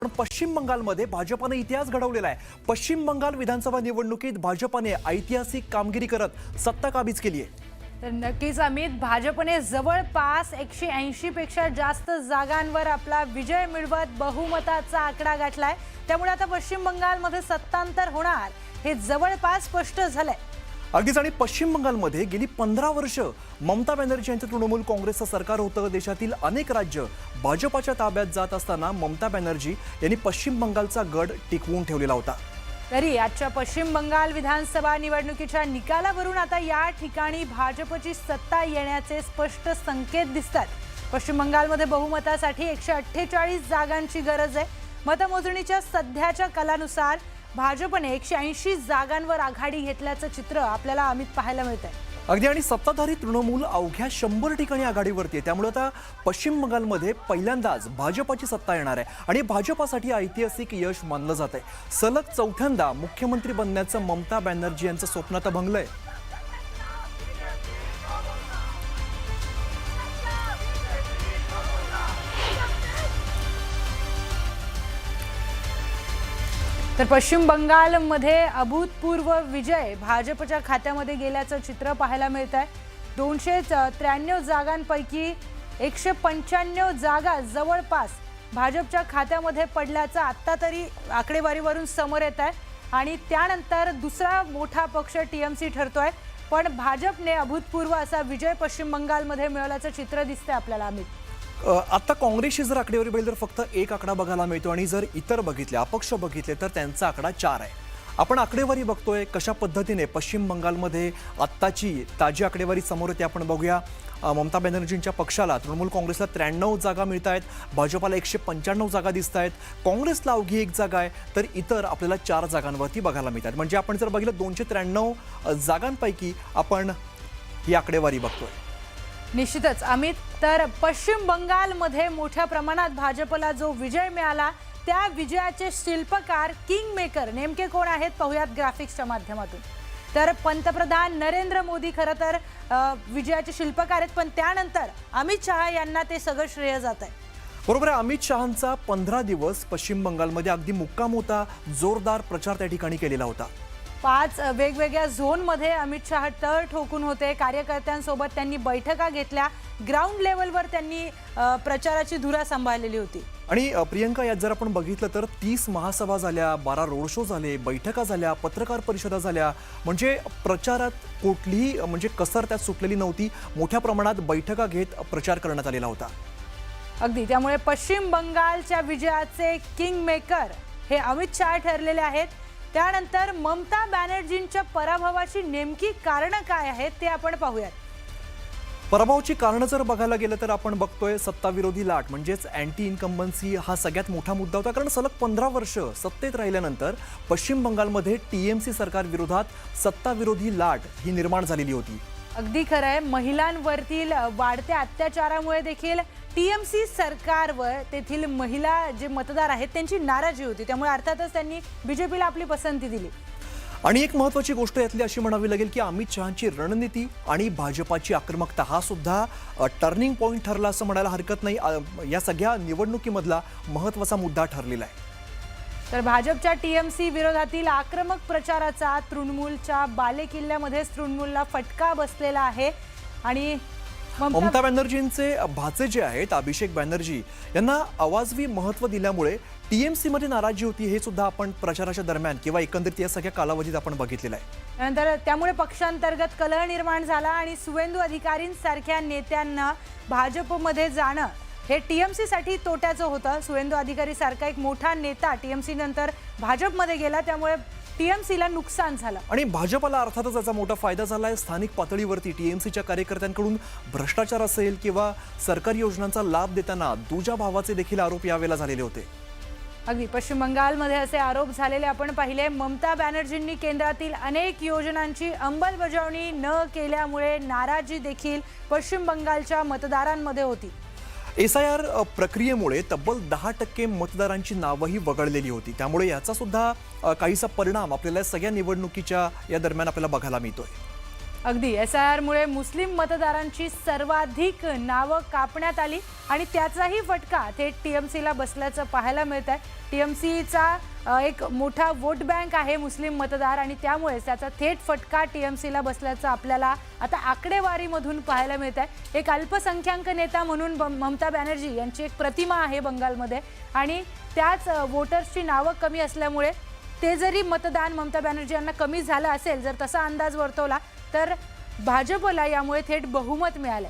पण पश्चिम बंगालमध्ये भाजपाने इतिहास घडवलेला आहे। पश्चिम बंगाल विधानसभा निवडणुकीत भाजपाने ऐतिहासिक कामगिरी करत सत्ता काबीज केली आहे। तर नक्कीच अमित, भाजपने जवळपास 180 पेक्षा जास्त जागांवर आपला विजय मिळवत बहुमताचा आकडा गाठलाय। त्यामुळे आता पश्चिम बंगालमध्ये सत्तांतर होणार हे जवळपास स्पष्ट झालंय। अगदीच, आणि पश्चिम बंगालमध्ये गेली 15 वर्ष ममता बॅनर्जी यांचं तृणमूल काँग्रेसचं सरकार होतं। देशातील अनेक राज्य भाजपाच्या ताब्यात जात असताना ममता बॅनर्जी यांनी पश्चिम बंगालचा गड टिकवून ठेवलेला होता। तरी आजच्या पश्चिम बंगाल विधानसभा निवडणुकीच्या निकालावरून आता या ठिकाणी भाजपची सत्ता येण्याचे स्पष्ट संकेत दिसतात। पश्चिम बंगालमध्ये बहुमतासाठी 148 जागांची गरज आहे। मतमोजणीच्या सध्याच्या कलानुसार भाजपने 180 जागांवर आघाडी घेतल्याचं चित्र आपल्याला अमित पाहायला मिळतंय। अगदी, आणि सत्ताधारी तृणमूल अवघ्या 100 ठिकाणी आघाडीवरती आहे। त्यामुळे आता पश्चिम बंगालमध्ये पहिल्यांदाच भाजपाची सत्ता येणार आहे आणि भाजपासाठी ऐतिहासिक यश मानलं जात आहे। सलग चौथ्यांदा मुख्यमंत्री बनण्याचं ममता बॅनर्जी यांचं स्वप्न आता भंगलंय। तर पश्चिम बंगालमध्ये अभूतपूर्व विजय भाजपच्या खात्यामध्ये गेल्याचं चित्र पाहायला मिळत आहे। 293 जागांपैकी 195 जागा जवळपास भाजपच्या खात्यामध्ये पडल्याचं आत्ता तरी आकडेवारीवरून समोर येत आहे आणि त्यानंतर दुसरा मोठा पक्ष टीएमसी ठरतोय। पण भाजपने अभूतपूर्व असा विजय पश्चिम बंगालमध्ये मिळवल्याचं चित्र दिसतंय आपल्याला अमित। आता काँग्रेसची जर आकडेवारी बघितली तर फक्त एक आकडा बघायला मिळतो आणि जर इतर बघितले, अपक्ष बघितले तर त्यांचा आकडा 4 आहे। आपण आकडेवारी बघतोय कशा पद्धतीने पश्चिम बंगालमध्ये आत्ताची ताजी आकडेवारी समोर येते आपण बघूया। ममता बॅनर्जींच्या पक्षाला तृणमूल काँग्रेसला 93 जागा मिळत आहेत, भाजपाला 195 जागा दिसत आहेत, काँग्रेसला अवघी 1 जागा आहे, तर इतर आपल्याला 4 जागांवरती बघायला मिळतात। म्हणजे आपण जर बघितलं 293 जागांपैकी आपण ही आकडेवारी बघतोय। निश्चितच अमित, तर पश्चिम बंगालमध्ये मोठ्या प्रमाणात भाजपला जो विजय मिळाला त्या विजयाचे शिल्पकार किंग मेकर नेमके कोण आहेत पाहूयात ग्राफिक्सच्या माध्यमातून। तर पंतप्रधान नरेंद्र मोदी खरं तर विजयाचे शिल्पकार आहेत, पण त्यानंतर अमित शहा यांना ते सगळं श्रेय जात आहे। बरोबर आहे, अमित शहांचा 15 दिवस पश्चिम बंगालमध्ये अगदी मुक्काम होता, जोरदार प्रचार त्या ठिकाणी केलेला होता। 5 वेगवेगळ्या झोनमध्ये अमित शहा तळ ठोकून होते। कार्यकर्त्यांसोबत त्यांनी बैठका घेतल्या, ग्राउंड लेवलवर त्यांनी प्रचाराची धुरा सांभाळलेली होती। आणि प्रियंका, यात जर आपण बघितलं तर 30 महासभा झाल्या, 12 रोड शो झाले, बैठका झाल्या, पत्रकार परिषदा झाल्या। म्हणजे प्रचारात कुठलीही म्हणजे कसर त्यात सुटलेली नव्हती। मोठ्या प्रमाणात बैठका घेत प्रचार करण्यात आलेला होता। अगदी, त्यामुळे पश्चिम बंगालच्या विजयाचे किंग मेकर हे अमित शहा ठरलेले आहेत। त्यानंतर ममता बॅनर्जींच्या पराभवाची नेमकी कारणं काय आहेत ते आपण पाहूयात। पराभवाची कारणं जर बघायला गेलं तर आपण बघतोय सत्ताविरोधी लाट म्हणजेच अँटी इन्कम्बन्सी हा सगळ्यात मोठा मुद्दा होता। कारण सलग 15 वर्ष सत्तेत राहिल्यानंतर पश्चिम बंगालमध्ये टीएमसी सरकार विरोधात सत्ताविरोधी लाट ही निर्माण झालेली होती। अगदी खरं आहे, महिलांवरतील वाढत्या अत्याचारामुळे देखील टीएमसी सरकारवर तेथील महिला जे मतदार आहेत त्यांची नाराजी होती। त्यामुळे अर्थातच त्यांनी बीजेपीला आपली पसंती दिली। आणि एक महत्त्वाची गोष्ट यातली अशी म्हणावी लागेल की अमित शहांची रणनीती आणि भाजपाची आक्रमकता हा सुद्धा टर्निंग पॉईंट ठरला असं म्हणायला हरकत नाही। या सगळ्या निवडणुकीमधला महत्त्वाचा मुद्दा ठरलेला आहे। तर भाजपच्या टीएमसी विरोधातील आक्रमक प्रचाराचा तृणमूलच्या बालेकिल्ल्यामध्ये तृणमूलला फटका बसलेला आहे आणि ममता बॅनर्जींचे भाचे जे आहेत अभिषेक बॅनर्जी यांना आवाजवी महत्त्व दिल्यामुळे टीएमसी मध्ये नाराजी होती। हे सुद्धा आपण प्रचाराच्या दरम्यान किंवा एकंदरीत या सगळ्या कालावधीत आपण बघितलेलं आहे। त्यानंतर त्यामुळे पक्षांतर्गत कलह निर्माण झाला आणि सुवेंदू अधिकारींसारख्या नेत्यांना भाजपमध्ये जाणं हे टीएमसी साठी तोट्याचं होतं। सुवेंदू अधिकारी सारखा एक मोठा नेता टीएमसी नंतर भाजपमध्ये गेला, त्यामुळे टीएमसीला नुकसान झालं आणि भाजपला अर्थातच याचा मोठा फायदा झाला आहे। स्थानिक पातळीवरती टीएमसीच्या कार्यकर्त्यांकडून भ्रष्टाचार असेल किंवा सरकारी योजनांचा लाभ देताना दुजाभावाचे देखील आरोप यावेळेला झालेले होते। अगदी पश्चिम बंगालमध्ये असे आरोप झालेले आपण पाहिले। ममता बॅनर्जींनी केंद्रातील अनेक योजनांची अंमलबजावणी न केल्यामुळे नाराजी देखील पश्चिम बंगालच्या मतदारांमध्ये होती। SIR प्रक्रियेमुळे तब्बल 10% मतदारांची नावही वगळलेली होती। त्यामुळे याचा सुद्धा काहीसा परिणाम आपल्याला सगळ्या निवडणुकीच्या या दरम्यान आपल्याला बघायला मिळतोय। अगदी SIR-मुळे मुस्लिम मतदारांची सर्वाधिक नावं कापण्यात आली आणि त्याचाही फटका थेट TMCला बसल्याचं पाहायला मिळत आहे. TMCचा एक मोठा वोट बँक आहे मुस्लिम मतदार आणि त्यामुळेच त्याचा थेट फटका TMCला बसल्याचं आपल्याला आता आकडेवारीमधून पाहायला मिळत आहे. एक अल्पसंख्याक नेता म्हणून ममता बॅनर्जी यांची एक प्रतिमा आहे बंगालमध्ये आणि त्याच वोटर्सची नावं कमी असल्यामुळे ते जरी मतदान ममता बॅनर्जी यांना कमी झालं असेल, जर तसा अंदाज वर्तवला तर भाजपला यामुळे थेट बहुमत मिळालं.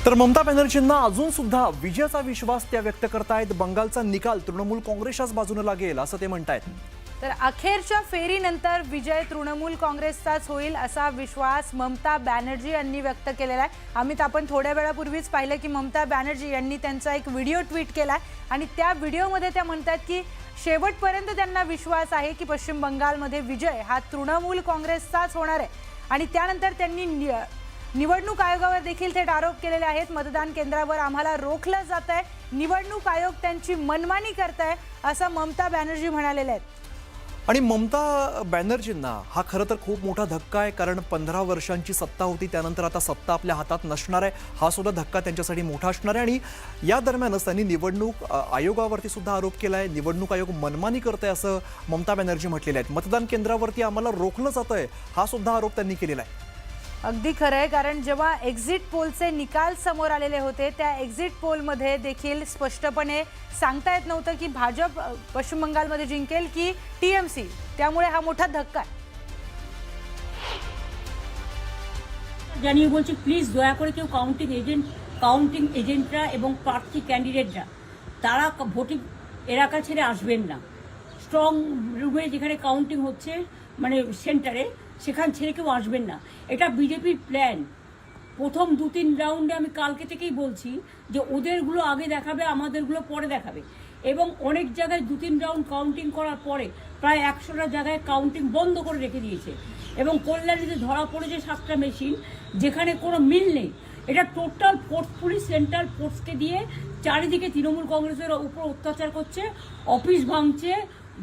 तर ममता बॅनर्जींना अजून सुद्धा विजयाचा विश्वास त्या व्यक्त करतायत. बंगालचा निकाल तृणमूल काँग्रेसच्याच बाजूने लागेल असं ते म्हणतायत. तर अखेरच्या फेरीनंतर विजय तृणमूल काँग्रेसचाच होईल असा विश्वास ममता बॅनर्जी यांनी व्यक्त केलेला आहे. अमित, आपण थोड्या वेळापूर्वीच पाहिलं की ममता बॅनर्जी यांनी त्यांचा एक व्हिडिओ ट्विट केला आणि त्या व्हिडिओमध्ये त्या म्हणतात की शेवटपर्यंत त्यांना विश्वास आहे की पश्चिम बंगालमध्ये विजय हा तृणमूल काँग्रेसचाच होणार आहे. आणि त्यानंतर त्यांनी निवडणूक आयोगावर देखील थेट आरोप केलेले आहेत. मतदान केंद्रावर आम्हाला रोखलं जात आहे, निवडणूक आयोग त्यांची मनमानी करताय असं ममता बॅनर्जी म्हणालेले आहेत. आणि ममता बॅनर्जींना हा खरं तर खूप मोठा धक्का आहे, कारण 15 वर्षांची सत्ता होती, त्यानंतर आता सत्ता आपल्या हातात नसणार आहे. हा सुद्धा धक्का त्यांच्यासाठी मोठा असणार आहे. आणि या दरम्यानच त्यांनी निवडणूक आयोगावरती सुद्धा आरोप केला आहे. निवडणूक आयोग मनमानी करत आहे असं ममता बॅनर्जी म्हटलेलं आहे. मतदान केंद्रावरती आम्हाला रोखलं जात आहे हा सुद्धा आरोप त्यांनी केलेला आहे. अगदी खरं आहे, कारण जेव्हा एक्झिट पोलचे निकाल समोर आलेले होते त्या एक्झिट पोलमध्ये देखील स्पष्टपणे सांगता येत नव्हतं की भाजप पश्चिम बंगालमध्ये जिंकेल की TMC, त्यामुळे हा मोठा धक्का आहे. জানিয়ে বলছি প্লিজ দয়া করে কেউ কাউন্টিং এজেন্টরা এবং প্রার্থী ক্যান্ডিডেটরা তারা ভোটিং এলাকা ছেড়ে আসবেন না। স্ট্রং রুমে যেখানে কাউন্টিং হচ্ছে মানে সেন্টারে সেখান ছেড়ে কেউ আসবেন না। এটা বিজেপির প্ল্যান। প্রথম 2-3 রাউন্ডে আমি কালকে থেকেই বলছি যে ওদেরগুলো আগে দেখাবে, আমাদেরগুলো পরে দেখাবে। এবং অনেক জায়গায় 2-3 রাউন্ড কাউন্টিং করার পরে প্রায় 100টা জায়গায় কাউন্টিং বন্ধ করে রেখে দিয়েছে। এবং কল্যাণীতে ধরা পড়েছে 7টা মেশিন যেখানে কোনো মিল নেই। এটা টোটাল পুলিশ সেন্ট্রাল ফোর্সকে দিয়ে চারিদিকে তৃণমূল কংগ্রেসের উপর অত্যাচার করছে, অফিস ভাঙছে,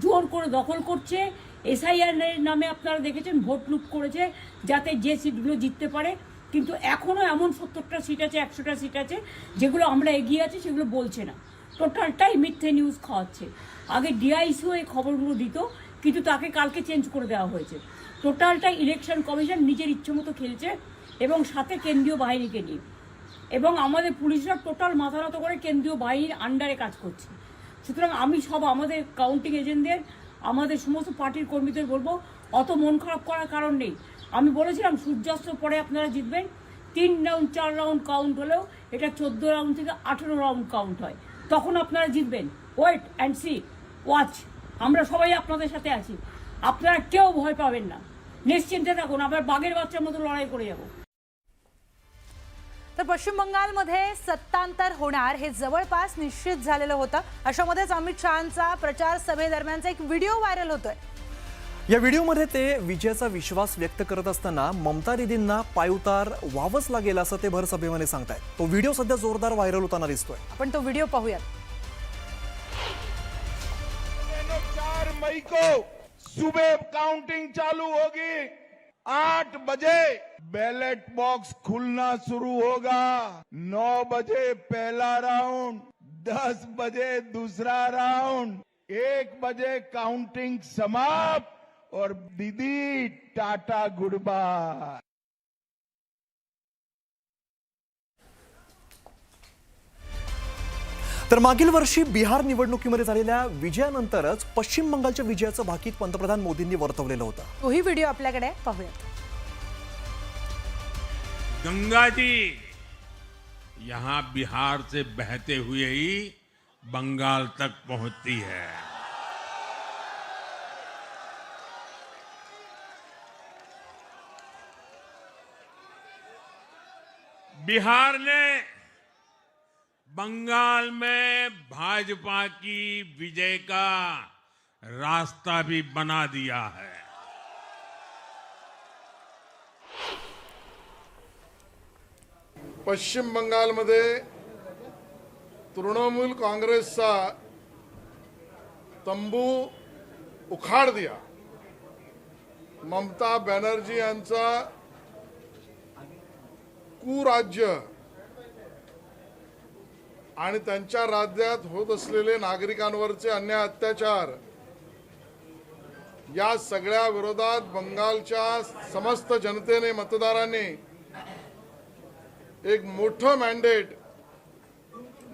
জোর করে দখল করছে। SIR নামে আপনারা দেখেছেন ভোট লুট করেছে যাতে যে সিটগুলো জিততে পারে। কিন্তু এখনও এমন 70টা সিট আছে, 100টা সিট আছে যেগুলো আমরা এগিয়ে আছি সেগুলো বলছে না। টোটালটাই মিথ্যে নিউজ খাওয়াচ্ছে। আগে DICও এই খবরগুলো দিত, কিন্তু তাকে কালকে চেঞ্জ করে দেওয়া হয়েছে। টোটালটাই ইলেকশন কমিশন নিজের ইচ্ছেমতো খেলছে এবং সাথে কেন্দ্রীয় বাহিনীকে নিয়ে। এবং আমাদের পুলিশরা টোটাল মাথা নত করে কেন্দ্রীয় বাহিনীর আন্ডারে কাজ করছে। সুতরাং আমি সব আমাদের কাউন্টিং এজেন্টদের, আমাদের সমস্ত পার্টির কর্মীদের বলবো অত মন খারাপ করার কারণ নেই। আমি বলেছিলাম সূর্যাস্ত পরে আপনারা জিতবেন। 3 রাউন্ড 4 রাউন্ড কাউন্ট হলেও এটা 14 রাউন্ড থেকে 18 রাউন্ড কাউন্ট হয়, তখন আপনারা জিতবেন। Wait and see, watch. আমরা সবাই আপনাদের সাথে আছি, আপনারা কেউ ভয় পাবেন না, নিশ্চিন্তে থাকুন। আবার বাঘের বাচ্চার মতো লড়াই করে যাব। तर पश्चिम बंगालमध्ये सत्तांतर होणार हे जवळपास निश्चित झालेलं होतं. अशामध्येच अमित शहांचा प्रचार सभेदरम्यानचा एक व्हिडिओ व्हायरल होतोय. या व्हिडिओमध्ये ते विजयाचा विश्वास व्यक्त करत असताना ममता दीदींना पायउतार व्हावंच लागेल असं ते भर सभेमध्ये सांगतायत. तो व्हिडिओ सध्या जोरदार व्हायरल होताना दिसतोय. आपण तो व्हिडिओ पाहूयात. 4 मई को सुबह काउंटिंग चालू होगी। 8 बजे बैलेट बॉक्स खुलना शुरू होगा। 9 बजे पहला राउंड, 10 बजे दूसरा राउंड, 1 बजे काउंटिंग समाप्त और दीदी टाटा गुड बाय। तर मागील वर्षी बिहार निवडणुकीमध्ये झालेल्या विजयानंतरच पश्चिम बंगालच्या विजयाचं भाकीत पंतप्रधान मोदींनी वर्तवलेलं होतं. तोही व्हिडिओ आपल्याकडे पाहूयात. गंगा जी यहां बिहार से बहते हुए ही बंगाल तक पहुंचती है। बिहार ने बंगाल में भाजपा की विजय का रास्ता भी बना दिया है। पश्चिम बंगालमध्ये तृणमूल काँग्रेसचा तंबू उखाड़ दिया। ममता बॅनर्जी यांचा कुराज्य आणि त्यांच्या राज्यात होत असलेले नागरिकांवरचे अन्याय अत्याचार या सगळ्या विरोधात बंगालच्या समस्त जनतेने मतदारांनी एक मोठं मॅन्डेट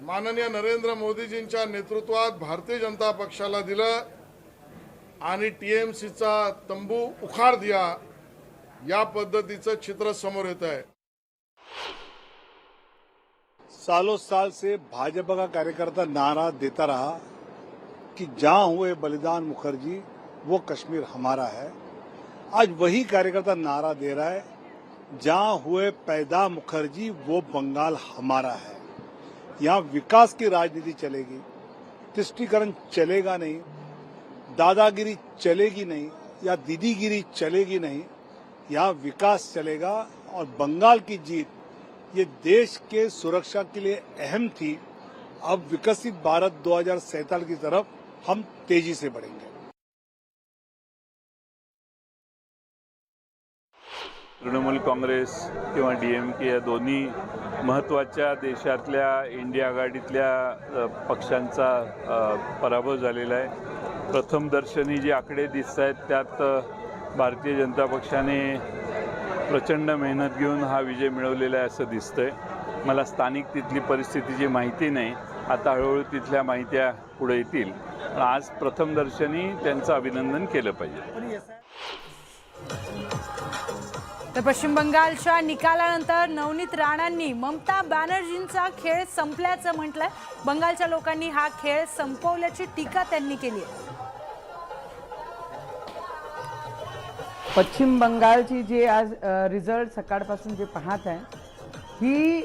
माननीय नरेंद्र मोदीजींच्या नेतृत्वात भारतीय जनता पक्षाला दिलं आणि टीएमसीचा तंबू उखाड़ दिया। या पद्धतीचं चित्र समोर येत आहे। सालों साल से भाजपा का कार्यकर्ता नारा देता रहा कि जहां हुए बलिदान मुखर्जी वो कश्मीर हमारा है। आज वही कार्यकर्ता नारा दे रहा है जहां हुए पैदा मुखर्जी वो बंगाल हमारा है। यहाँ विकास की राजनीति चलेगी, तुष्टीकरण चलेगा नहीं, दादागिरी चलेगी नहीं या दीदीगिरी चलेगी नहीं। यहाँ विकास चलेगा और बंगाल की जीत ये देश के सुरक्षा के लिए अहम थी। अब विकसित भारत 2047 की तरफ हम तेजी से बढ़ेंगे। तृणमूल काँग्रेस किंवा DMK या दोन्ही महत्त्वाच्या देशातल्या इंडिया आघाडीतल्या पक्षांचा पराभव झालेला आहे। प्रथम दर्शनी जे आकडे दिसत आहेत त्यात भारतीय जनता पक्षाने प्रचंड मेहनत घेऊन हा विजय मिळवलेला आहे असं दिसतंय। मला स्थानिक तिथली परिस्थितीची माहिती नाही, आता हळूहळू तिथल्या माहित्या पुढे येतील। आज प्रथम दर्शनी त्यांचं अभिनंदन केलं पाहिजे। तर पश्चिम बंगालच्या निकालानंतर नवनीत राणांनी ममता बॅनर्जींचा खेळ संपल्याचं म्हटलंय। बंगालच्या लोकांनी हा खेळ संपवल्याची टीका त्यांनी केली आहे। पश्चिम बंगालची जे आज रिझल्ट सकाळपासून जे पाहत आहे, ही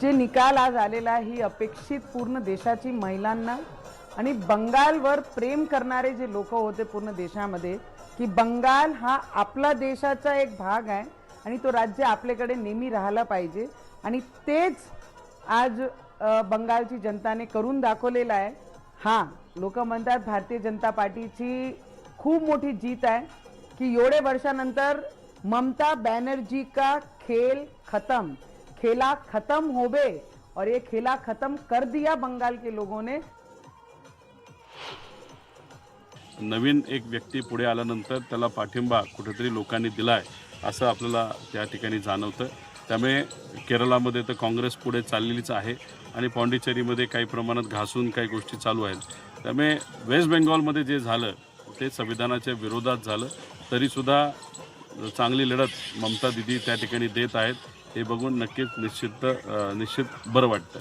जे निकाल आज आलेला आहे ही अपेक्षित पूर्ण देशाची महिलांना आणि बंगालवर प्रेम करणारे जे लोक होते पूर्ण देशामध्ये की बंगाल हा आपला देशाचा एक भाग आहे आणि तो राज्य आपल्याकडे नेहमी राहायला पाहिजे आणि तेच आज बंगालची जनताने करून दाखवलेलं आहे। हां, लोक म्हणतात भारतीय जनता पार्टीची खूप मोठी जीत आहे कि एवढे वर्षानंतर ममता बनर्जी का खेल खत्म, खेला खत्म हो गए और ये खेला खत्म कर दिया बंगाल के लोगों ने। नवीन एक व्यक्ती पुढे आल्यानंतर त्याला पाठिंबा कुठेतरी लोकांनी दिलाय असं आपल्याला त्या ठिकाणी जाणवतं। त्यामुळे केरळामध्ये तर काँग्रेस पुढे चाललेलीच आहे आणि पॉंडिचेरीमध्ये काही प्रमाणात घासून काही गोष्टी चालू आहेत। त्यामुळे वेस्ट बेंगॉलमध्ये जे झालं ते संविधानाच्या विरोधात झालं, तरीसुद्धा चांगली लढत ममता दिदी त्या ठिकाणी देत आहेत। हे बघून नक्कीच निश्चित बरं वाटतं।